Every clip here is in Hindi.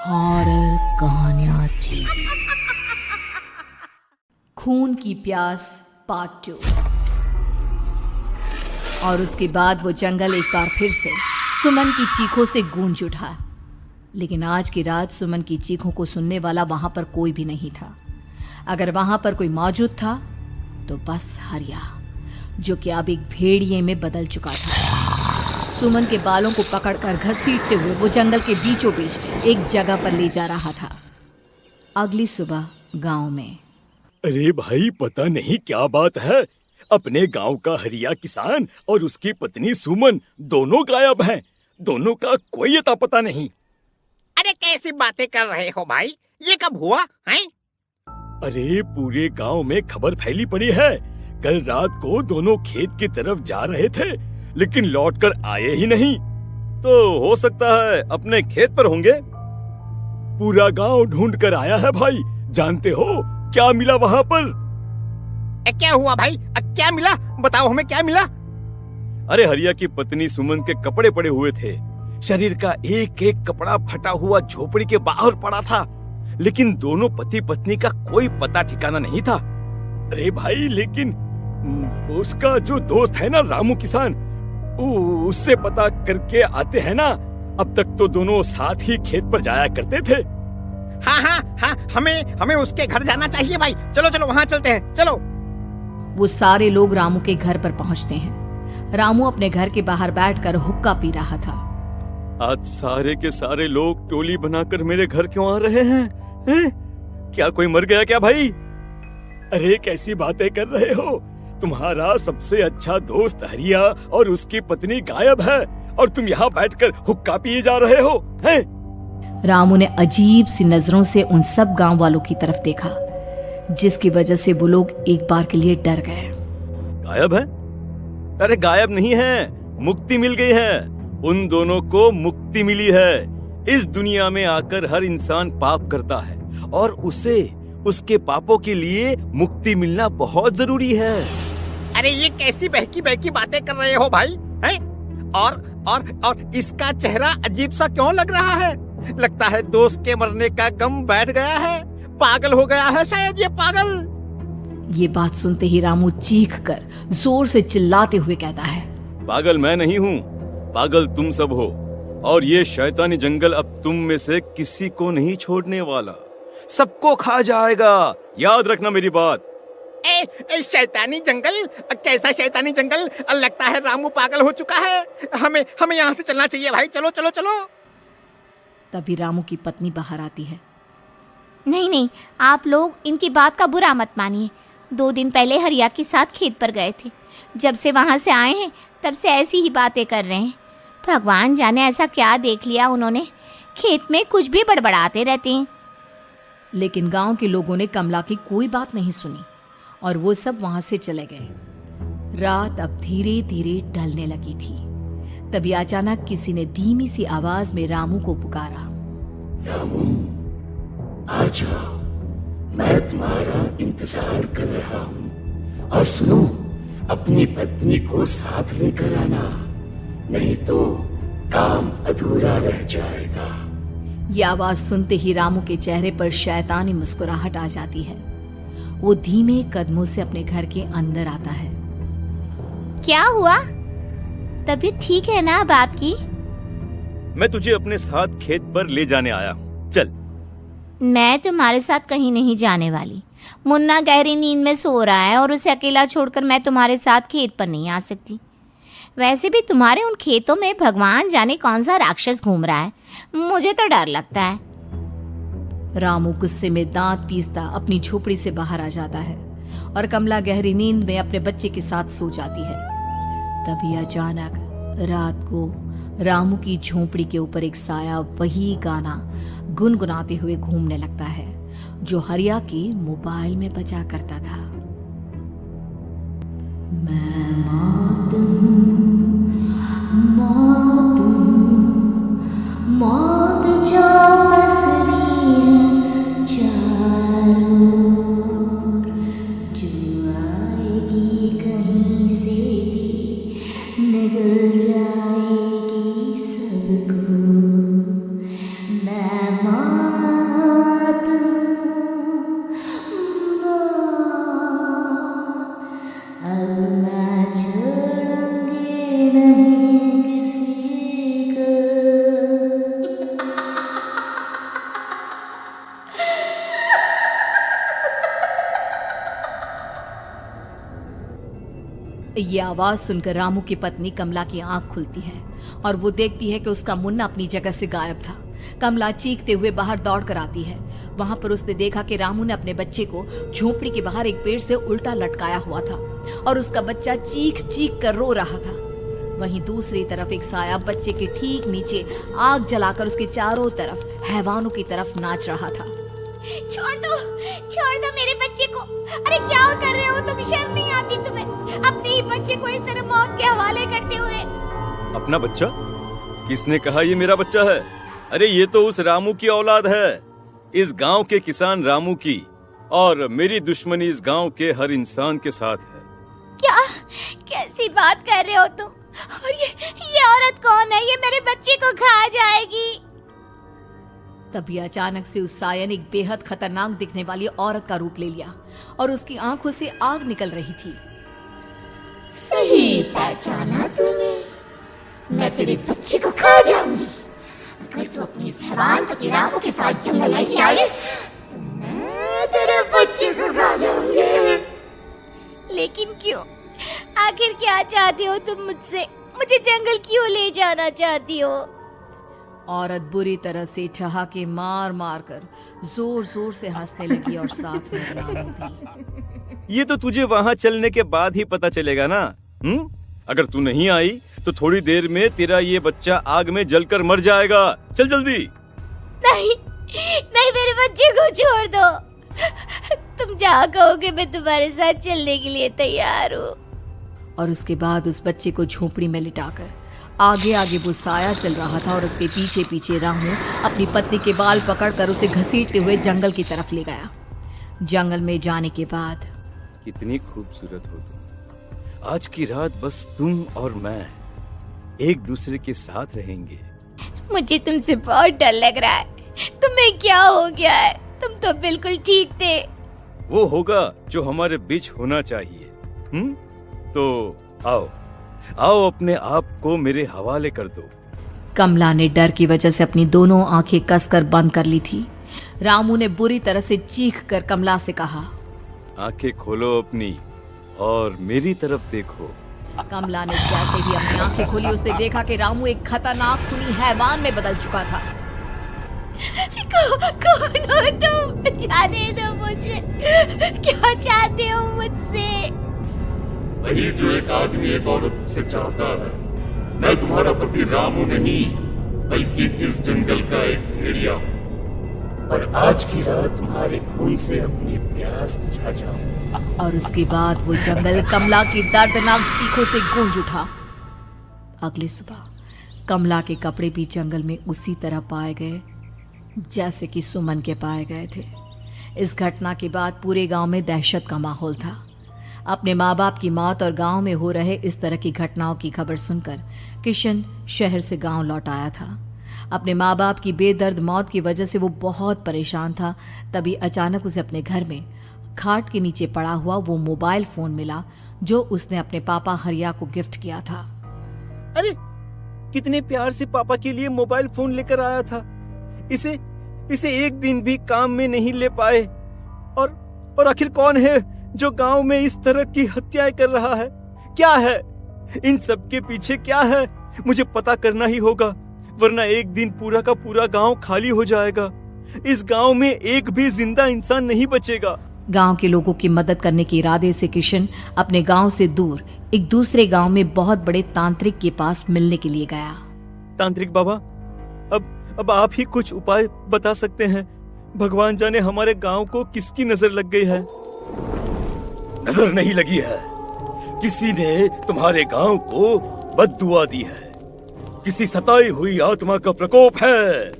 हॉरर कहानियां थी। खून की प्यास पार्ट 2। और उसके बाद वो जंगल एक बार फिर से सुमन की चीखों से गूंज उठा। लेकिन आज की रात सुमन की चीखों को सुनने वाला वहां पर कोई भी नहीं था। अगर वहां पर कोई मौजूद था तो बस हरिया, जो कि अब एक भेड़िए में बदल चुका था। सुमन के बालों को पकड़कर घसीटते हुए वो जंगल के बीचों बीच एक जगह पर ले जा रहा था। अगली सुबह गांव में। अरे भाई, पता नहीं क्या बात है, अपने गांव का हरिया किसान और उसकी पत्नी सुमन दोनों गायब हैं। दोनों का कोई अता पता नहीं। अरे कैसी बातें कर रहे हो भाई, ये कब हुआ है? अरे पूरे गांव में खबर फैली पड़ी है। कल रात को दोनों खेत की तरफ जा रहे थे, लेकिन लौटकर आए ही नहीं। तो हो सकता है अपने खेत पर होंगे। पूरा गांव ढूंढ कर आया है भाई। जानते हो क्या मिला वहां पर? क्या हुआ भाई? क्या मिला? बताओ हमें, क्या मिला? अरे हरिया की पत्नी सुमन के कपड़े पड़े हुए थे। शरीर का एक एक कपड़ा फटा हुआ झोपड़ी के बाहर पड़ा था, लेकिन दोनों पति पत्नी का कोई पता ठिकाना नहीं था। अरे भाई, लेकिन उसका जो दोस्त है ना रामू किसान, उससे पता करके आते हैं ना। अब तक तो दोनों साथ ही खेत पर जाया करते थे। हाँ, हमें उसके घर जाना चाहिए भाई। चलो वहाँ चलते हैं, चलो। वो सारे लोग रामू के घर पर पहुंचते हैं। रामू अपने घर के बाहर बैठकर हुक्का पी रहा था। आज सारे के सारे लोग टोली बनाकर मेरे घर क्यों आ रहे हैं? क्या कोई मर गया क्या भाई? अरे कैसी बातें कर रहे हो? तुम्हारा सबसे अच्छा दोस्त हरिया और उसकी पत्नी गायब है और तुम यहाँ बैठकर हुक्का पिए जा रहे हो, हैं? रामू ने अजीब सी नजरों से उन सब गांव वालों की तरफ देखा, जिसकी वजह से वो लोग एक बार के लिए डर गए। गायब है? अरे गायब नहीं है, मुक्ति मिल गई है। उन दोनों को मुक्ति मिली है। इस दुनिया में आकर हर इंसान पाप करता है और उसे उसके पापों के लिए मुक्ति मिलना बहुत जरूरी है। अरे ये कैसी बहकी बातें कर रहे हो भाई, हैं? और इसका चेहरा अजीब सा क्यों लग रहा है? लगता है दोस्त के मरने का गम बैठ गया है। पागल हो गया है शायद ये पागल। ये बात सुनते ही रामू चीख कर जोर से चिल्लाते हुए कहता है, पागल मैं नहीं हूँ, पागल तुम सब हो। और ये शैतानी जंगल अब तुम में से किसी को नहीं छोड़ने वाला, सबको खा जाएगा। याद रखना मेरी बात। शैतानी जंगल? कैसा शैतानी जंगल? लगता है रामू पागल हो चुका है। हमें यहाँ से चलना चाहिए भाई। चलो। तभी रामू की पत्नी बाहर आती है। नहीं, आप लोग इनकी बात का बुरा मत मानिए। 2 दिन पहले हरिया के साथ खेत पर गए थे। जब से वहाँ से आए हैं तब से ऐसी ही बातें कर रहे हैं। भगवान जाने ऐसा क्या देख लिया उन्होंने, खेत में कुछ भी बड़बड़ाते रहते हैं। लेकिन गांव के लोगों ने कमला की कोई बात नहीं सुनी और वो सब वहां से चले गए। रात अब धीरे धीरे ढलने लगी थी। तभी अचानक किसी ने धीमी सी आवाज में रामू को पुकारा। रामू, आ जाओ, मैं तुम्हारा इंतजार कर रहा हूँ। और सुनो, अपनी पत्नी को साथ लेकर आना, नहीं तो काम अधूरा रह जाएगा। ये आवाज सुनते ही रामू के चेहरे पर शैतानी मुस्कुराहट आ जाती है। वो धीमे कदमों से अपने घर के अंदर आता है। क्या हुआ? तबीयत ठीक है ना अब आपकी? मैं तुझे अपने साथ खेत पर ले जाने आया हूँ, चल। मैं तुम्हारे साथ कहीं नहीं जाने वाली। मुन्ना गहरी नींद में सो रहा है और उसे अकेला छोड़कर मैं तुम्हारे साथ खेत पर नहीं आ सकती। वैसे भी तुम्हारे उन खेतों में भगवान जाने कौन सा राक्षस घूम रहा है, मुझे तो डर लगता है। रामू गुस्से में दांत पीसता अपनी झोपड़ी से बाहर आ जाता है और कमला गहरी नींद में अपने बच्चे के साथ सो जाती है। तभी अचानक रात को रामू की झोपड़ी के ऊपर एक साया वही गाना गुनगुनाते हुए घूमने लगता है जो हरिया के मोबाइल में बजा करता था। मैं मौत जो बसरी है चारों ओर, जो आएगी कहीं से भी निगल जाएगी सबको। मैं ये आवाज सुनकर रामू की पत्नी कमला की आंख खुलती है और वो देखती है कि उसका मुन्ना अपनी जगह से गायब था। कमला चीखते हुए बाहर दौड़ कर आती है। वहां पर उसने देखा कि रामू ने अपने बच्चे को झोपड़ी के बाहर एक पेड़ से उल्टा लटकाया हुआ था और उसका बच्चा चीख चीख कर रो रहा था। वहीं दूसरी तरफ एक साया बच्चे के ठीक नीचे आग जलाकर उसके चारों तरफ हैवानों की तरफ नाच रहा था। छोड़ दो मेरे बच्चे को। अरे क्या कर रहे हो तुम? शर्म नहीं आती तुम्हें? अपने ही बच्चे को इस तरह मौत के हवाले करते हुए। अपना बच्चा? किसने कहा ये मेरा बच्चा है? अरे ये तो उस रामू की औलाद है, इस गांव के किसान रामू की, और मेरी दुश्मनी इस गांव के हर इंसान के साथ है। क्या कैसी बात कर रहे हो तुम? और ये औरत कौन है? ये मेरे बच्चे को खा जाएगी। तभी अचानक से उस साया ने एक बेहद खतरनाक दिखने वाली औरत का रूप ले लिया और उसकी आंखों से आग निकल रही थी। सही पहचाना तूने, मैं तेरे बच्चे को खा जाऊंगी। अगर तू अपनी इस हैवान पति रामू के साथ जंगल नहीं आए तो मैं तेरे बच्चे को खा जाऊंगी। लेकिन क्यों? आखिर क्या चाहती हो तुम मुझसे? मुझे जंगल क्यों ले जाना चाहती हो? औरत बुरी तरह से ठहाके मार मार कर जोर जोर से हंसने लगी और साथ में रामू भी। ये तो तुझे वहाँ चलने के बाद ही पता चलेगा ना। अगर तू नहीं आई तो थोड़ी देर में तेरा ये बच्चा आग में जलकर मर जाएगा। चल जल्दी। नहीं मेरे बच्चे को छोड़ दो। तुम जहाँ कहोगे मैं तुम्हारे साथ चलने के लिए तैयार हूँ। और उसके बाद उस बच्चे को झोपड़ी में लिटाकर आगे आगे वो साया चल रहा था और उसके पीछे पीछे रामू अपनी पत्नी के बाल पकड़कर उसे घसीटते हुए जंगल की तरफ ले गया। जंगल में जाने के बाद कितनी खूबसूरत हो तुम। आज की रात बस तुम और मैं एक दूसरे के साथ रहेंगे। मुझे तुमसे बहुत डर लग रहा है। तुम्हें क्या हो गया है? तुम तो बिल्कुल ठीक थे। वो होगा जो हमारे बीच होना चाहिए। तो आओ अपने आप को मेरे हवाले कर दो। कमला ने डर की वजह से अपनी दोनों आंखें कसकर बंद कर ली थी। रामू ने बुरी तरह से चीख कर कमला से कहा, आंखें खोलो अपनी और मेरी तरफ देखो। कमला ने जैसे ही अपनी आंखें खोली उसने देखा कि रामू एक खतरनाक खूनी हैवान में बदल चुका था। कौन हो तुम? जाने दो मुझे। क्या चाहते हो मुझसे? वही जो एक आदमी एक औरत से चाहता है। मैं तुम्हारा पति रामू नहीं बल्कि इस जंगल का एक भेड़िया हूँ, और आज की रात तुम्हारे खून से अपनी प्यास बुझा जाऊं। और उसके बाद वो जंगल कमला की दर्दनाक चीखों से गूंज उठा। अगली सुबह कमला के कपड़े भी जंगल में उसी तरह पाए गए जैसे कि सुमन के पाए गए थे। इस घटना के बाद पूरे गांव में दहशत का माहौल था। अपने माँ बाप की मौत और गांव में हो रहे इस तरह की घटनाओं की खबर सुनकर किशन शहर से गांव लौट आया था। अपने माँ बाप की बेदर्द मौत की वजह से वो बहुत परेशान था। तभी अचानक उसे अपने घर में खाट के नीचे पड़ा हुआ वो मोबाइल फोन मिला जो उसने अपने पापा हरिया को गिफ्ट किया था। अरे कितने प्यार से पापा के लिए मोबाइल फोन लेकर आया था। इसे एक दिन भी काम में नहीं ले पाए। और आखिर कौन है जो गांव में इस तरह की हत्याएं कर रहा है? क्या है इन सब के पीछे? क्या है? मुझे पता करना ही होगा, वरना एक दिन पूरा का पूरा गांव खाली हो जाएगा। इस गांव में एक भी जिंदा इंसान नहीं बचेगा। गांव के लोगों की मदद करने के इरादे से किशन अपने गांव से दूर एक दूसरे गांव में बहुत बड़े तांत्रिक के पास मिलने के लिए गया। तांत्रिक बाबा, अब आप ही कुछ उपाय बता सकते हैं। भगवान जाने हमारे गांव को किसकी नजर लग गई है। नजर नहीं लगी है, किसी ने तुम्हारे गांव को बद्दुआ दी है। किसी सताई हुई आत्मा का प्रकोप है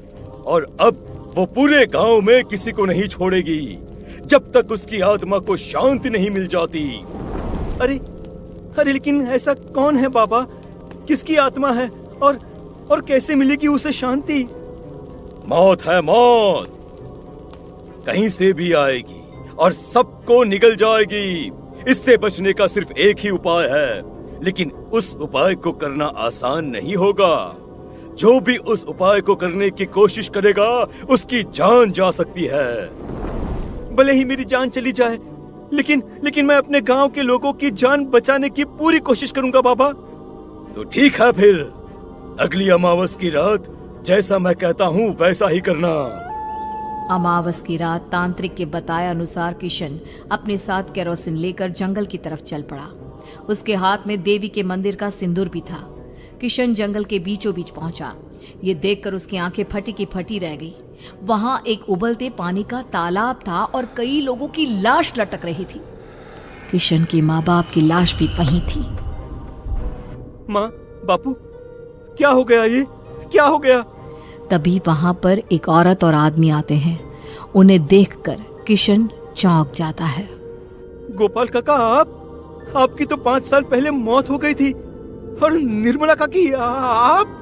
और अब वो पूरे गांव में किसी को नहीं छोड़ेगी जब तक उसकी आत्मा को शांति नहीं मिल जाती। अरे लेकिन ऐसा कौन है बाबा? किसकी आत्मा है और कैसे मिलेगी उसे शांति? मौत है मौत, कहीं से भी आएगी और सबको निगल जाएगी। इससे बचने का सिर्फ एक ही उपाय है, लेकिन उस उपाय को करना आसान नहीं होगा। जो भी उस उपाय को करने की कोशिश करेगा उसकी जान जा सकती है। भले ही मेरी जान चली जाए, लेकिन मैं अपने गांव के लोगों की जान बचाने की पूरी कोशिश करूंगा बाबा। तो ठीक है, फिर अगली अमावस की रात जैसा मैं कहता हूँ वैसा ही करना। अमावस की रात तांत्रिक के बताए अनुसार किशन अपने साथ केरोसिन लेकर जंगल की तरफ चल पड़ा। उसके हाथ में देवी के मंदिर का सिंदूर भी था। किशन जंगल के बीचों बीच पहुंचा। ये देखकर उसकी आंखें फटी की फटी रह गई। वहां एक उबलते पानी का तालाब था और कई लोगों की लाश लटक रही थी। किशन के माँ बाप की लाश भी वहीं थी। माँ, बापू, क्या हो गया? ये क्या हो गया? तभी वहां पर एक औरत और आदमी आते हैं। उन्हें देखकर किशन चौंक जाता है। गोपाल काका, आपकी तो 5 साल पहले मौत हो गई थी। और निर्मला काकी, आप?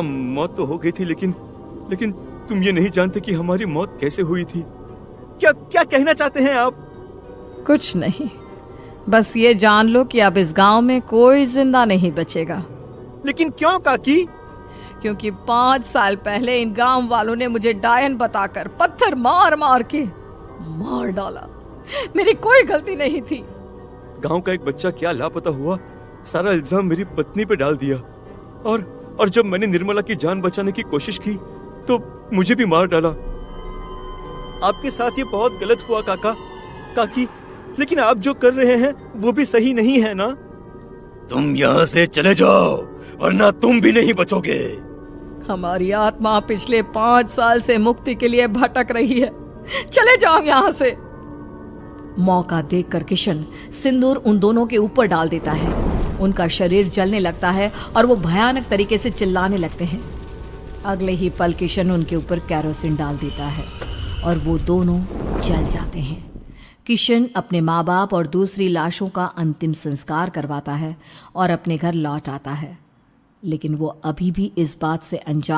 मौत तो हो गई थी, लेकिन तुम ये नहीं जानते कि हमारी मौत कैसे हुई थी। क्या कहना चाहते हैं आप? कुछ नहीं, बस ये जान लो कि अब इस गांव में कोई जिंदा नहीं बचेगा। लेकिन क्यों काकी? क्योंकि 5 साल पहले इन गांव वालों ने मुझे डायन बताकर पत्थर मार मार के मार डाला। मेरी कोई गलती नहीं थी। गांव का एक बच्चा क्या लापता हुआ, सारा इल्जाम मेरी पत्नी पे डाल दिया। और जब मैंने निर्मला की जान बचाने की कोशिश की तो मुझे भी मार डाला। आपके साथ ये बहुत गलत हुआ काकी, लेकिन आप जो कर रहे हैं वो भी सही नहीं है ना? तुम यहाँ से चले जाओ वरना तुम भी नहीं बचोगे। हमारी आत्मा पिछले 5 साल से मुक्ति के लिए भटक रही है। चले जाओ यहाँ से। मौका देखकर किशन सिंदूर उन दोनों के ऊपर डाल देता है। उनका शरीर जलने लगता है और वो भयानक तरीके से चिल्लाने लगते हैं। अगले ही पल किशन उनके ऊपर केरोसिन डाल देता है और वो दोनों जल जाते हैं। किशन अपने माँ बाप और दूसरी लाशों का अंतिम संस्कार करवाता है और अपने घर लौट आता है, लेकिन वो अभी भी इस बात से अनजान